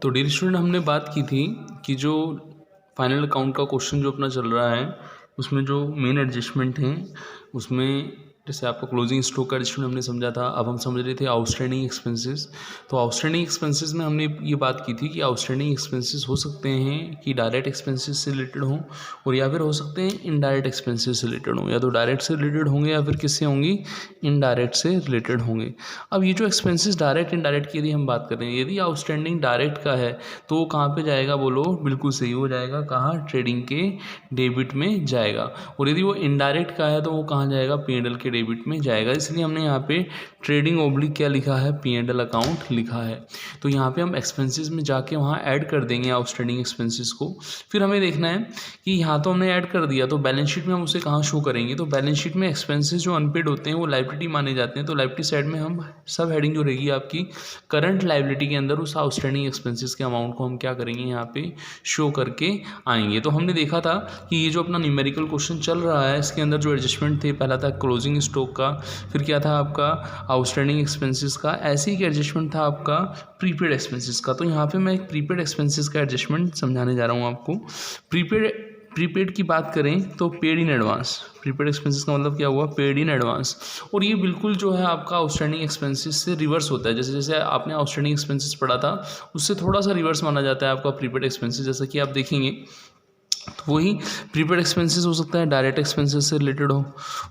तो dear student, हमने बात की थी कि जो फाइनल अकाउंट का क्वेश्चन जो अपना चल रहा है उसमें जो मेन एडजस्टमेंट हैं उसमें जैसे आपका क्लोजिंग स्टॉक का एडजस्टमेंट हमने समझा था। अब हम समझ रहे थे आउटस्टैंडिंग एक्सपेंसेस। तो आउटस्टैंडिंग एक्सपेंसेस में हमने ये बात की थी कि आउटस्टैंडिंग एक्सपेंसेस हो सकते हैं कि डायरेक्ट एक्सपेंसेस से रिलेटेड हों और या फिर हो सकते हैं इनडायरेक्ट एक्सपेंसेस से रिलेटेड हों। या तो डायरेक्ट से रिलेटेड होंगे या फिर किससे होंगी, इनडायरेक्ट से रिलेटेड होंगे। अब ये जो एक्सपेंसेस डायरेक्ट इनडायरेक्ट की यदि हम बात करें, यदि आउटस्टैंडिंग डायरेक्ट का है तो वो कहाँ पे जाएगा, बोलो बिल्कुल सही हो जाएगा, कहाँ, ट्रेडिंग के डेबिट में जाएगा। और यदि वो इनडायरेक्ट का है तो वो कहाँ जाएगा, P&L के डेबिट में जाएगा। इसलिए हमने यहाँ पे ट्रेडिंग ओब्लिक क्या लिखा है, P&L अकाउंट लिखा है। तो यहाँ पे हम एक्सपेंसेस में जाके वहाँ ऐड कर देंगे आउटस्टैंडिंग एक्सपेंसेस को। फिर हमें देखना है कि यहाँ तो हमने ऐड कर दिया, तो बैलेंस शीट में हम उसे कहाँ शो करेंगे। तो बैलेंस शीट में एक्सपेंसेस जो अनपेड होते हैं वो लायबिलिटी माने जाते हैं। तो लायबिलिटी साइड में हम सब हेडिंग जो रहेगी आपकी करंट लायबिलिटी के अंदर उस आउटस्टैंडिंग एक्सपेंसेस के अमाउंट को हम क्या करेंगे, यहाँ पे शो करके आएंगे। तो हमने देखा था कि ये जो अपना न्यूमेरिकल क्वेश्चन चल रहा है इसके अंदर जो एडजस्टमेंट थे, पहला था क्लोजिंग स्टॉक का, फिर क्या था आपका आउटस्टैंडिंग एक्सपेंसेस का, ऐसे ही एडजस्टमेंट था आपका प्रीपेड एक्सपेंसेस का। तो यहाँ पे मैं एक प्रीपेड एक्सपेंसेस का एडजस्टमेंट समझाने जा रहा हूँ आपको। प्रीपेड की बात करें तो paid in advance. Prepaid expenses का मतलब क्या हुआ, पेड इन एडवांस। और ये बिल्कुल जो है आपका आउटस्टैंडिंग एक्सपेंसेस से रिवर्स होता है। जैसे जैसे आपने आउटस्टैंडिंग एक्सपेंसेस पढ़ा था उससे थोड़ा सा रिवर्स माना जाता है आपका प्रीपेड एक्सपेंसेस। जैसा कि आप देखेंगे तो वही प्रीपेड एक्सपेंसेस हो सकता है डायरेक्ट एक्सपेंसेस से रिलेटेड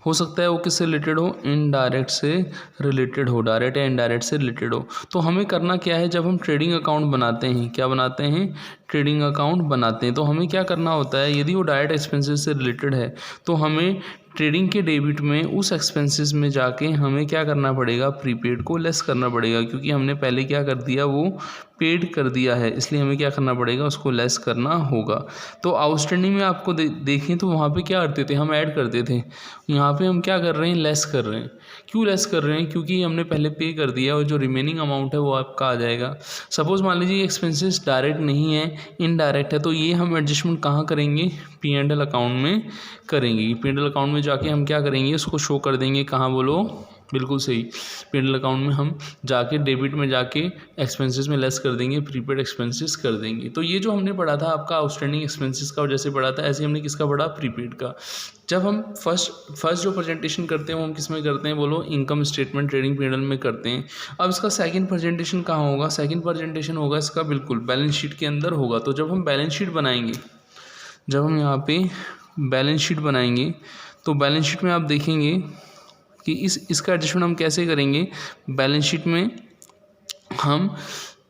हो सकता है वो किससे रिलेटेड हो, इनडायरेक्ट से रिलेटेड हो, डायरेक्ट या इनडायरेक्ट से रिलेटेड हो। तो हमें करना क्या है, जब हम ट्रेडिंग अकाउंट बनाते हैं, क्या बनाते हैं, ट्रेडिंग अकाउंट बनाते हैं, तो हमें क्या करना होता है, यदि वो डायरेक्ट एक्सपेंसेस से रिलेटेड है तो हमें ट्रेडिंग के डेबिट में उस एक्सपेंसेस में जाके हमें क्या करना पड़ेगा, प्रीपेड को लेस करना पड़ेगा। क्योंकि हमने पहले क्या कर दिया, वो पेड कर दिया है, इसलिए हमें क्या करना पड़ेगा, उसको लेस करना होगा। तो आउटस्टैंडिंग में आपको देखें तो वहाँ पे क्या करते थे, हम ऐड करते थे। यहाँ पे हम क्या कर रहे हैं, लेस कर रहे हैं। क्यों लेस कर रहे हैं, क्योंकि हमने पहले पे कर दिया और जो रिमेनिंग अमाउंट है वो आपका आ जाएगा। सपोज़ मान लीजिए एक्सपेंसेस डायरेक्ट नहीं है, इनडायरेक्ट है, तो ये हम एडजस्टमेंट कहाँ करेंगे, P&L अकाउंट में करेंगे। P&L अकाउंट में जाके हम क्या करेंगे, उसको शो कर देंगे, कहाँ बोलो, बिल्कुल सही, P&L अकाउंट में हम जाके डेबिट में जाके एक्सपेंसेस में लेस कर देंगे, प्रीपेड एक्सपेंसेस कर देंगे। तो ये जो हमने पढ़ा था आपका आउटस्टैंडिंग एक्सपेंसेस का, और जैसे पढ़ा था ऐसे हमने किसका पढ़ा, प्रीपेड का। जब हम फर्स्ट जो प्रेजेंटेशन करते हैं वो हम किस में करते हैं, बोलो इनकम स्टेटमेंट ट्रेडिंग P&L में करते हैं। अब इसका सेकंड प्रेजेंटेशन कहाँ होगा, सेकंड प्रेजेंटेशन होगा इसका बिल्कुल बैलेंस शीट के अंदर होगा। तो जब हम बैलेंस शीट बनाएंगे, जब हम यहाँ पे बैलेंस शीट बनाएंगे तो बैलेंस शीट में आप देखेंगे कि इसका एडजस्टमेंट हम कैसे करेंगे। बैलेंस शीट में हम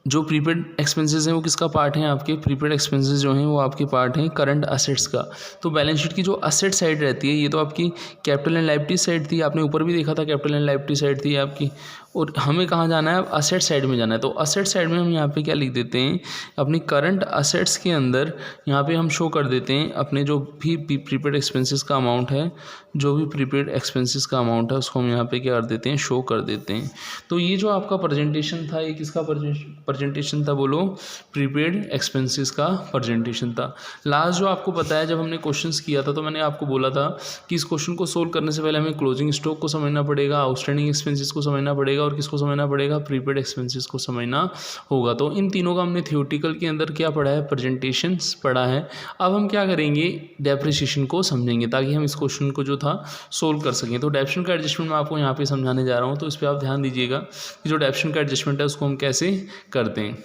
जो प्रीपेड एक्सपेंसेस हैं वो किसका पार्ट है, आपके प्रीपेड एक्सपेंसेस जो हैं वो आपके पार्ट हैं करंट असेट्स का। तो बैलेंस शीट की जो असेट साइड रहती है, ये तो आपकी कैपिटल एंड लायबिलिटी साइड थी, आपने ऊपर भी देखा था कैपिटल एंड लायबिलिटी साइड थी आपकी। और हमें कहाँ जाना है, असेट साइड में जाना है। तो असेट साइड में हम यहाँ पे क्या लिख देते हैं, अपनी करंट असेट्स के अंदर यहाँ पे हम शो कर देते हैं अपने जो भी प्रीपेड एक्सपेंसेस का अमाउंट है, जो भी प्रीपेड एक्सपेंसेस का अमाउंट है उसको हम यहाँ पे क्या कर देते हैं, शो कर देते हैं। तो ये जो आपका प्रेजेंटेशन था, ये किसका प्रेजेंटेशन था, बोलो प्रीपेड एक्सपेंसेस का प्रेजेंटेशन था। लास्ट जो आपको पता है, जब हमने क्वेश्चंस किया था तो मैंने आपको बोला था कि इस क्वेश्चन को सोल्व करने से पहले हमें क्लोजिंग स्टॉक को समझना पड़ेगा, आउटस्टैंडिंग एक्सपेंसेस को समझना पड़ेगा और किसको समझना पड़ेगा, प्रीपेड एक्सपेंसेस को समझना होगा। तो इन तीनों का हमने थियोरेटिकल के अंदर क्या पढ़ा है, प्रेजेंटेशंस पढ़ा है। अब हम क्या करेंगे, डेप्रिसिएशन को समझेंगे ताकि हम इस क्वेश्चन को जो था सोल्व कर सकें। तो डेप्रिसिएशन का एडजस्टमेंट मैं आपको यहाँ पे समझाने जा रहा हूँ, तो इस पर आप ध्यान दीजिएगा कि जो डेप्रिसिएशन का एडजस्टमेंट है उसको हम कैसे करते हैं।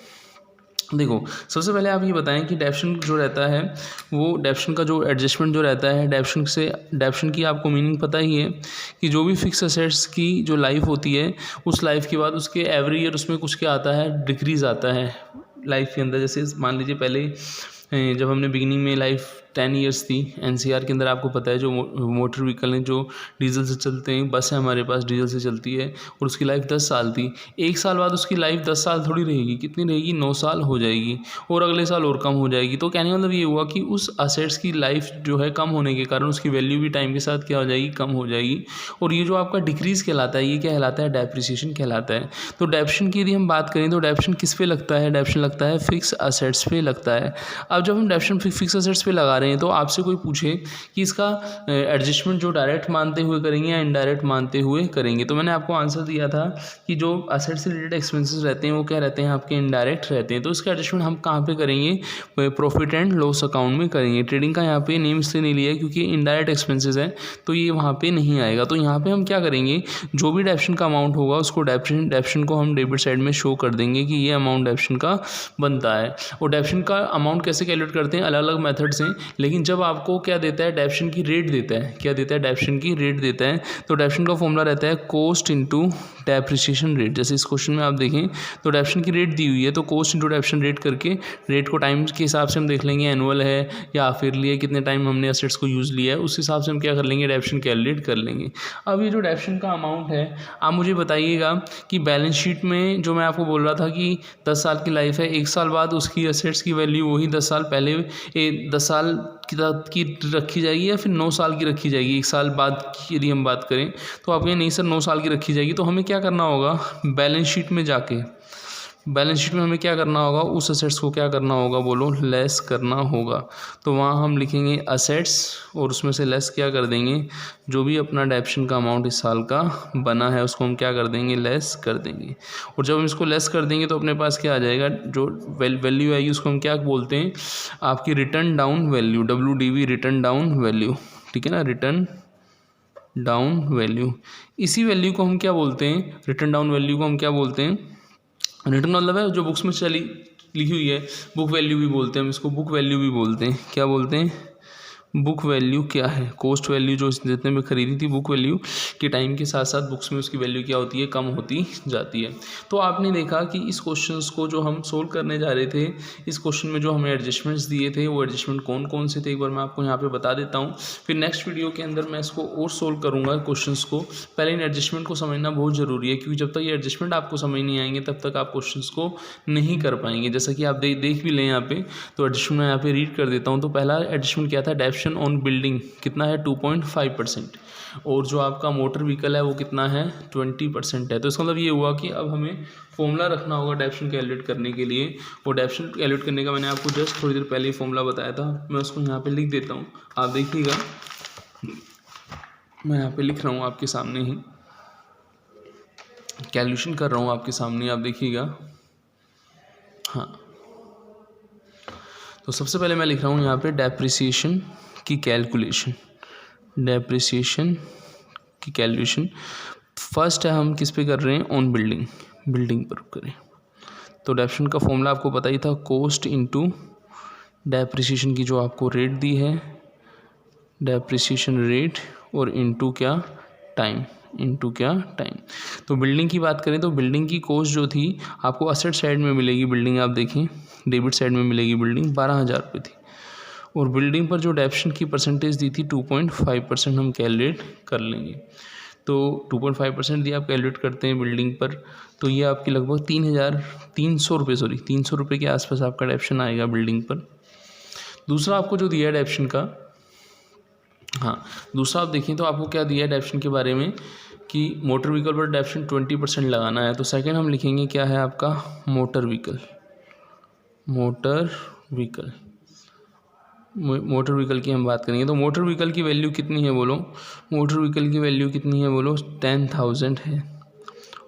देखो, सबसे पहले आप ये बताएं कि डेप्रिसिएशन जो रहता है, वो डेप्रिसिएशन का जो एडजस्टमेंट जो रहता है, डेप्रिसिएशन की आपको मीनिंग पता ही है कि जो भी फिक्स असेट्स की जो लाइफ होती है, उस लाइफ के बाद उसके एवरी ईयर उसमें कुछ क्या आता है, डिक्रीज़ आता है लाइफ के अंदर। जैसे मान लीजिए पहले जब हमने बिगिनिंग में लाइफ 10 ईयर्स थी, एनसीआर के अंदर आपको पता है जो मोटर व्हीकल हैं जो डीजल से चलते हैं, बस है हमारे पास डीजल से चलती है और उसकी लाइफ 10 साल थी। एक साल बाद उसकी लाइफ 10 साल थोड़ी रहेगी, कितनी रहेगी, 9 साल हो जाएगी और अगले साल और कम हो जाएगी। तो कहने का मतलब ये हुआ कि उस असेट्स की लाइफ जो है कम होने के कारण उसकी वैल्यू भी टाइम के साथ क्या हो जाएगी, कम हो जाएगी। और ये जो आपका डिक्रीज़ कहलाता है, ये क्या कहलाता है, डेप्रिसिएशन कहलाता है। तो डेप्रिसिएशन की यदि हम बात करें तो डेप्रिसिएशन किस पे लगता है, डेप्रिसिएशन लगता है फिक्स असेट्स पे लगता है। अब जब हम डेप्रिसिएशन फिक्स असेट्स पे लगा रहे रहे हैं, तो आपसे कोई पूछे कि इसका एडजस्टमेंट जो डायरेक्ट मानते हुए करेंगे या इनडायरेक्ट मानते हुए करेंगे, तो मैंने आपको आंसर दिया था कि जो असेट से रिलेटेड एक्सपेंसेस रहते हैं वो क्या रहते हैं, आपके इनडायरेक्ट रहते हैं। तो इसका एडजस्टमेंट हम कहाँ पे करेंगे, प्रॉफिट एंड लॉस अकाउंट में करेंगे। ट्रेडिंग का यहाँ पे नेम इसलिए नहीं लिया है क्योंकि इनडायरेक्ट एक्सपेंसेस है, तो ये वहाँ पे नहीं आएगा। तो यहाँ पे हम क्या करेंगे, जो भी डेप्शन का अमाउंट होगा उसको डेप्शन को हम डेबिट साइड में शो कर देंगे कि ये अमाउंट डेप्शन का बनता है। और डेप्शन का अमाउंट कैसे कैलकुलेट करते हैं, अलग अलग मेथड्स हैं, लेकिन जब आपको क्या देता है, डेप्शन की रेट देता है। क्या देता है, डेप्शन की रेट देता है। तो डेप्शन का फॉर्मूला रहता है कॉस्ट इंटू डेप्रिसिएशन रेट। जैसे इस क्वेश्चन में आप देखें तो डेप्शन की रेट दी हुई है, तो कॉस्ट इंटू डेप्शन रेट करके रेट को टाइम के हिसाब से हम देख लेंगे, एनुअल है या फिर लिए कितने टाइम हमने असेट्स को यूज़ लिया है, उस हिसाब से हम क्या कर लेंगे, डेप्शन कैलकुलेट कर लेंगे। अब ये जो डेप्शन का अमाउंट है, आप मुझे बताइएगा कि बैलेंस शीट में जो मैं आपको बोल रहा था कि 10 साल की लाइफ है, 1 साल बाद उसकी असेट्स की वैल्यू वही 10 साल पहले 10 साल की रखी जाएगी या फिर 9 साल की रखी जाएगी। 1 साल बाद की यदि हम बात करें तो आप ये नहीं सर 9 साल की रखी जाएगी, तो हमें क्या करना होगा, बैलेंस शीट में जाके बैलेंस शीट में हमें क्या करना होगा, उस असेट्स को क्या करना होगा, बोलो, लेस करना होगा। तो वहाँ हम लिखेंगे असेट्स और उसमें से लेस क्या कर देंगे, जो भी अपना डेप्शन का अमाउंट इस साल का बना है उसको हम क्या कर देंगे, लेस कर देंगे। और जब हम इसको लेस कर देंगे तो अपने पास क्या आ जाएगा, जो वैल्यू आएगी उसको हम क्या बोलते हैं, आपकी return down value, WDV return down value, ठीक है ना, रिटर्न डाउन वैल्यू। इसी वैल्यू को हम क्या बोलते हैं, रिटर्न डाउन वैल्यू को हम क्या बोलते हैं, रिटर्न मतलब है जो बुक्स में लिखी हुई है, बुक वैल्यू भी बोलते हैं हम इसको, बुक वैल्यू भी बोलते हैं। क्या बोलते हैं, बुक वैल्यू क्या है, कॉस्ट वैल्यू जो जितने में खरीदी थी, बुक वैल्यू के टाइम के साथ साथ बुक्स में उसकी वैल्यू क्या होती है, कम होती जाती है। तो आपने देखा कि इस क्वेश्चंस को जो हम सोल्व करने जा रहे थे, इस क्वेश्चन में जो हमें एडजस्टमेंट्स दिए थे वो एडजस्टमेंट कौन कौन से थे, एक बार मैं आपको यहाँ पे बता देता हूँ। फिर नेक्स्ट वीडियो के अंदर मैं इसको और सोल्व करूँगा क्वेश्चंस को। पहले इन एडजस्टमेंट को समझना बहुत ज़रूरी है, क्योंकि जब तक ये एडजस्टमेंट आपको समझ नहीं आएंगे तब तक आप क्वेश्चंस को नहीं कर पाएंगे। जैसा कि आप देख भी लें यहाँ पे, तो एडजस्टमेंट मैं यहाँ पे रीड कर देता हूँ। तो पहला एडजस्टमेंट क्या था, डेप्शन ऑन बिल्डिंग कितना है, 2.5%, और जो आपका मोटर व्हीकल है वो कितना है, 20% है। तो इसका मतलब ये हुआ कि अब हमें फॉर्मूला रखना होगा डेप्शन कैलकुलेट करने के लिए। और डेप्शन कैलकुलेट करने का मैंने आपको जस्ट थोड़ी देर पहले ही फॉर्मूला बताया था, मैं उसको यहाँ पे लिख देता हूँ, आप देखिएगा, मैं यहाँ पे लिख रहा हूँ आपके सामने ही, कैलकुलेशन कर रहा हूँ आपके सामने, आप देखिएगा। हाँ, तो सबसे पहले मैं लिख रहा हूँ यहाँ पे डेप्रिसिएशन की कैलकुलेशन, डेप्रिसिएशन की कैलकुलेशन फर्स्ट है, हम किस पे कर रहे हैं, ऑन बिल्डिंग पर करें। तो डेप्रिसिएशन का फॉर्मूला आपको पता ही था, कॉस्ट इनटू डेप्रिसिएशन की जो आपको रेट दी है, डेप्रिसिएशन रेट, और इनटू क्या, टाइम, इनटू क्या, टाइम। तो बिल्डिंग की बात करें तो बिल्डिंग की कॉस्ट जो थी आपको असेट साइड में मिलेगी, बिल्डिंग आप देखें डेबिट साइड में मिलेगी, बिल्डिंग 12,000 रुपये थी। और बिल्डिंग पर जो डेप्शन की परसेंटेज दी थी 2.5% हम कैलकुलेट कर लेंगे। तो 2.5% दिया आप कैलकुलेट करते हैं बिल्डिंग पर, तो ये आपकी लगभग 300 रुपये के आसपास आपका डेप्शन आएगा बिल्डिंग पर। दूसरा आपको जो दिया है डेप्शन का, हाँ दूसरा आप देखें तो आपको क्या दिया है डेप्शन के बारे में कि मोटर व्हीकल पर डेप्शन 20% लगाना है। तो सेकंड हम लिखेंगे क्या है आपका, मोटर व्हीकल की हम बात करेंगे। तो मोटर व्हीकल की वैल्यू कितनी है बोलो, मोटर व्हीकल की वैल्यू कितनी है बोलो, 10,000 है।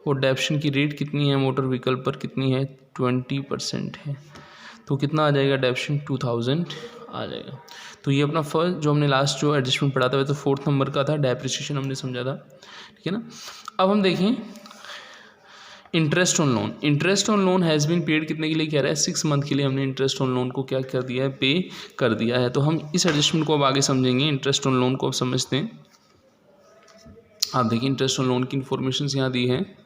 और डेप्शन की रेट कितनी है मोटर व्हीकल पर, कितनी है, 20% है। तो कितना आ जाएगा, डेप्शन 2,000 आ जाएगा। तो ये अपना फर्स्ट जो हमने लास्ट जो एडजस्टमेंट पढ़ा था, वह तो 4th नंबर का था, डेप्रिसिएशन हमने समझा था, ठीक है ना। अब हम देखें interest on loan has been paid, कितने के लिए कह रहा है, 6 मंथ के लिए हमने इंटरेस्ट ऑन लोन को क्या कर दिया है, पे कर दिया है। तो हम इस एडजस्टमेंट को अब आगे समझेंगे, इंटरेस्ट ऑन लोन को अब समझते हैं। आप देखिए इंटरेस्ट ऑन लोन की इंफॉर्मेशन यहाँ दी है,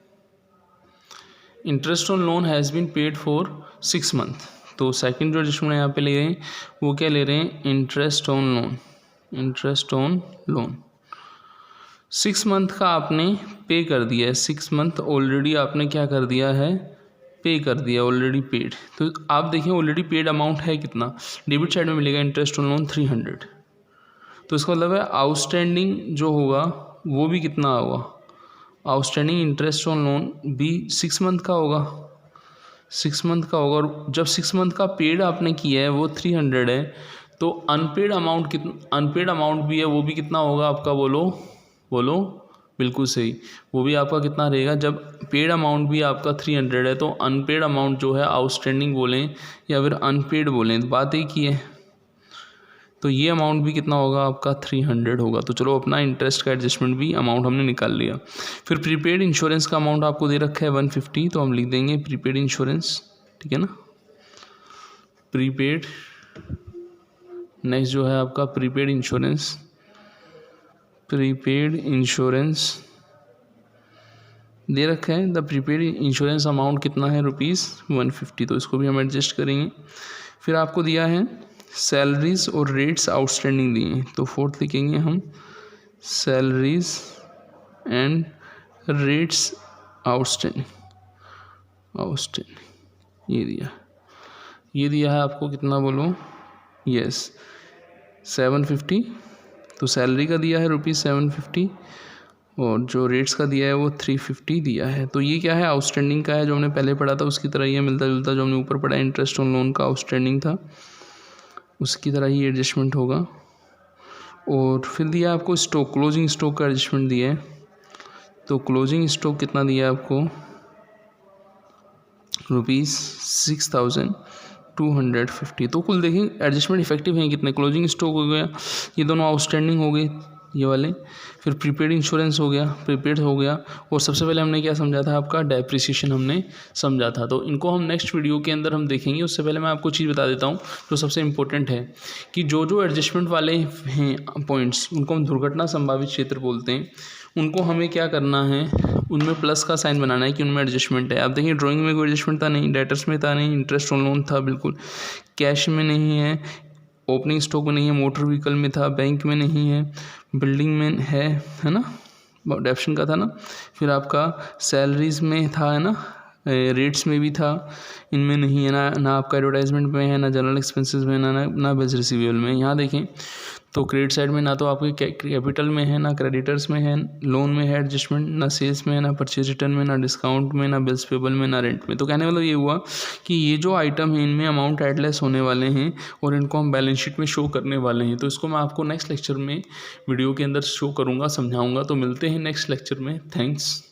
interest on loan has been paid for 6 month. तो सेकंड जो एडजस्टमेंट यहाँ पे ले रहे हैं वो क्या ले रहे हैं, इंटरेस्ट ऑन लोन 6 मंथ का आपने पे कर दिया है, 6 मंथ ऑलरेडी आपने क्या कर दिया है, पे कर दिया, ऑलरेडी पेड। तो आप देखिए ऑलरेडी पेड अमाउंट है कितना, डेबिट साइड में मिलेगा इंटरेस्ट ऑन लोन 300। तो इसका मतलब है आउटस्टैंडिंग जो होगा वो भी कितना होगा, आउटस्टैंडिंग इंटरेस्ट ऑन लोन भी 6 मंथ का होगा, 6 मंथ का होगा। और जब 6 मंथ का पेड आपने किया है वो 300 है, तो अनपेड अमाउंट भी है, वो भी कितना होगा आपका, बोलो बिल्कुल सही, वो भी आपका कितना रहेगा। जब पेड अमाउंट भी आपका 300 है तो अनपेड अमाउंट जो है आउटस्टैंडिंग बोलें या फिर अनपेड बोलें, बात एक ही है। तो ये अमाउंट भी कितना होगा आपका 300 होगा। तो चलो अपना इंटरेस्ट का एडजस्टमेंट भी अमाउंट हमने निकाल लिया। फिर प्रीपेड इंश्योरेंस का अमाउंट आपको दे रखा है 150, तो हम लिख देंगे प्रीपेड इंश्योरेंस, ठीक है ना। प्रीपेड, नेक्स्ट जो है आपका प्रीपेड इंश्योरेंस दे रखा है। द प्रीपेड इंश्योरेंस अमाउंट कितना है ₹150, तो इसको भी हम एडजस्ट करेंगे। फिर आपको दिया है सैलरीज और रेट्स आउटस्टैंडिंग दिए हैं, तो 4th लिखेंगे हम सैलरीज एंड रेट्स आउटस्टैंडिंग, ये दिया है आपको कितना, बोलो यस 750। तो सैलरी का दिया है ₹750 और जो रेट्स का दिया है वो 350 दिया है। तो ये क्या है, आउटस्टैंडिंग का है, जो हमने पहले पढ़ा था उसकी तरह ही है, मिलता जुलता जो हमने ऊपर पढ़ा इंटरेस्ट ऑन लोन का आउटस्टैंडिंग था उसकी तरह ही एडजस्टमेंट होगा। और फिर दिया आपको स्टॉक, क्लोजिंग स्टॉक का एडजस्टमेंट दिया है। तो क्लोजिंग स्टॉक कितना दिया है आपको, ₹6250। तो कुल देखें एडजस्टमेंट इफेक्टिव हैं कितने, क्लोजिंग स्टॉक हो गया, ये दोनों आउटस्टैंडिंग हो गए ये वाले, फिर प्रीपेड इंश्योरेंस हो गया, प्रीपेड हो गया, और सबसे पहले हमने क्या समझा था आपका डेप्रिसिएशन हमने समझा था। तो इनको हम नेक्स्ट वीडियो के अंदर हम देखेंगे। उससे पहले मैं आपको चीज़ बता देता हूँ जो सबसे इम्पोर्टेंट है कि जो एडजस्टमेंट वाले हैं पॉइंट्स उनको हम दुर्घटना संभावित क्षेत्र बोलते हैं। उनको हमें क्या करना है, उनमें प्लस का साइन बनाना है कि उनमें एडजस्टमेंट है। आप देखिए ड्राइंग में कोई एडजस्टमेंट था नहीं, डेटर्स में था नहीं, इंटरेस्ट ऑन लोन था बिल्कुल, कैश में नहीं है, ओपनिंग स्टॉक में नहीं है, मोटर व्हीकल में था, बैंक में नहीं है, बिल्डिंग में है ना, डेप्शन का था ना, फिर आपका सैलरीज में था, है ना, रेट्स में भी था, इनमें नहीं है ना आपका एडवर्टाइजमेंट में है, ना जनरल एक्सपेंसेस में, ना बिल्स रिसीवेबल में। यहाँ देखें तो क्रेडिट साइड में ना तो आपके कैपिटल में है, ना क्रेडिटर्स में है, लोन में है एडजस्टमेंट, ना सेल्स में है, ना परचेज रिटर्न में, ना डिस्काउंट में, ना बिल्स पेबल में, ना रेंट में। तो कहने वाला ये हुआ कि ये जो आइटम है इनमें अमाउंट एडलेस होने वाले हैं और इनको हम बैलेंस शीट में शो करने वाले हैं। तो इसको मैं आपको नेक्स्ट लेक्चर में वीडियो के अंदर शो करूँगा, समझाऊँगा। तो मिलते हैं नेक्स्ट लेक्चर में। थैंक्स।